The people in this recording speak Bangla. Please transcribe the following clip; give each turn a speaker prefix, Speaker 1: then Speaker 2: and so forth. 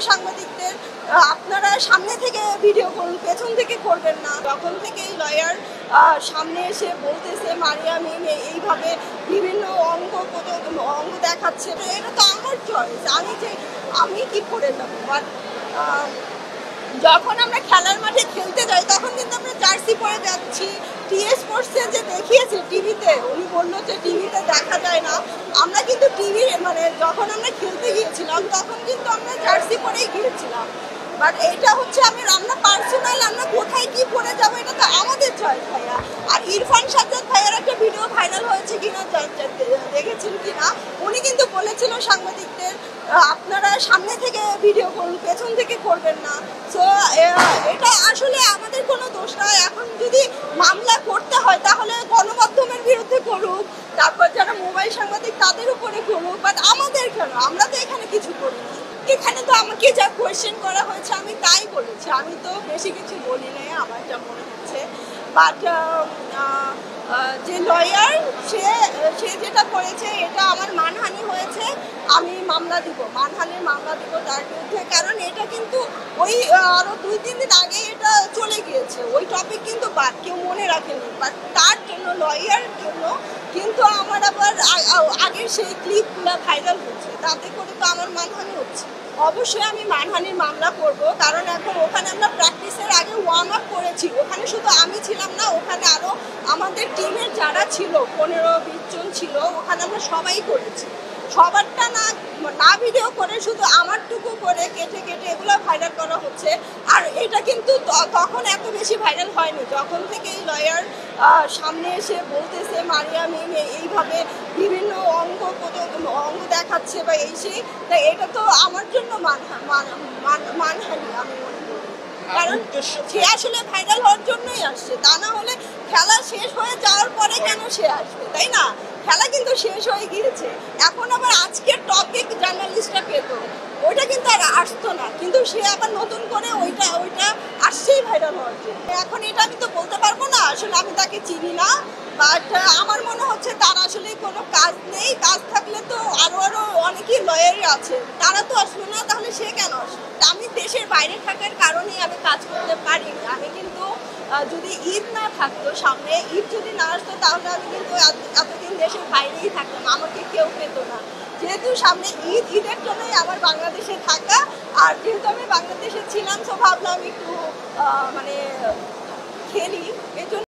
Speaker 1: সাংবাদিকদের আপনারা সামনে থেকে ভিডিও করুন, পেছন থেকে করবেন না। যখন থেকে এই লয়ার সামনে এসে বলতেছে মারিয়া মিম এইভাবে বিভিন্ন অঙ্গ দেখাচ্ছে, এটা তো আমার চয়েস, আমি কি করে যাবো। বাট যখন আমরা খেলার মাঠে খেলতে যাই তখন কিন্তু আমরা জার্সি পরে যাচ্ছি। টিএস স্পোর্টসে যে দেখিয়েছে টিভিতে, উনি বললো যে টিভিতে দেখা যায় না, আমরা কিন্তু যখন আমরা খেলতে গিয়েছিলাম তখন কিন্তু আমরা জার্সি পরেই গিয়েছিলাম। বাট এটা হচ্ছে আমরা পার্সোনাল, আমরা কোথায় কি পরে যাবো এটা তো আমাদের চয়েস ভাইয়া। আর ইরফান সাজ্জাদ ভাইয়ার একটা ভিডিও ভাইরাল হয়েছে কিনা দেখেছেন কিনা, উনি কিন্তু বলেছিল সাংবাদিকদের আপনারা সামনে থেকে ভিডিও করুন, পেছন থেকে করবেন না। সো এটা আসলে আমাদের কোনো দোষ নয়। এখন যদি মামলা করতে হয় তাহলে গণমাধ্যমের বিরুদ্ধে করুক, তারপর যারা মোবাইল সাংবাদিক তাদের উপরে করুক, বাট আমাদের কেন? আমরা তো এখানে কিছু করিনি। এখানে তো আমাকে যা কোয়েশ্চেন করা হয়েছে আমি তাই বলেছি, আমি তো বেশি কিছু বলি নাই আমার যা মনে হচ্ছে। বাট যে লয়ার সে যেটা করেছে এটা আমার মানহানি হয়েছে, আমি মানহানির মামলা দিব তার বিরুদ্ধে। কারণ এটা কিন্তু ওই আরো 2-3 দিন আগে এটা চলে গিয়েছে, ওই টপিক কিন্তু কেউ মনে রাখেনি। বাট তার জন্য লয়ার জন্য কিন্তু আমার আবার আগের সেই ক্লিপগুলো ভাইরাল হচ্ছে, তাতে করে তো আমার মানহানি হচ্ছে। অবশ্যই আমি মানহানির মামলা করব, কারণ এখন ওখানে আমরা প্র্যাকটিসের আগে ওয়ার্ম আপ করেছি। ওখানে শুধু আমি ছিলাম না, ওখানে আরও আমাদের টিমের যারা ছিল 15-20 জন ছিল, ওখানে আমরা সবাই করেছি। সবারটা না ভিডিও করে শুধু আমারটুকু করে কেটে এগুলো ভাইরাল করা হচ্ছে। আর এটা কিন্তু তখন এত বেশি ভাইরাল হয়নি, যখন থেকে এই লয়ার সামনে এসে বলতেছে মারিয়া মিম এইভাবে বিভিন্ন অঙ্গ দেখাচ্ছে বা এটা তো আমার জন্য মানহানি আমি মনে করি। কারণ সে আসলে ভাইরাল হওয়ার জন্যই আসছে, তা না হলে খেলা শেষ হয়ে যাওয়ার পরে কেন সে আসবে, তাই না? খেলা কিন্তু শেষ হয়ে গিয়েছে, এখন আবার আজকের টপিক জার্নালিস্টরা পেত, ওইটা কিন্তু আর আসতো না, কিন্তু সে আবার নতুন করে ওইটা আসছেই ভাইরাল হওয়ার জন্য। এখন এটা আমি তো বলতে পারবো না, আসলে আমি তাকে চিনি না। বাট আমার মনে হচ্ছে তার আসলে কোনো কাজ নেই, কাজ থাকলে তো আরো অনেকেই লয়ারই আছে, তারা তো আসবে না, তাহলে সে কেন আসবে? আমি দেশের বাইরে থাকার কারণেই আমি কাজ করতে পারিনি। আমি কিন্তু যদি ঈদ না থাকতো সামনে, ঈদ যদি না আসতো তাহলে আমি কিন্তু এতদিন দেশের বাইরেই থাকতাম, আমাকে কেউ পেত না। যেহেতু সামনে ঈদের জন্যই আমার বাংলাদেশে থাকা, আর যেহেতু আমি বাংলাদেশে ছিলাম তো ভাবলাম একটু খেলি, এজন্য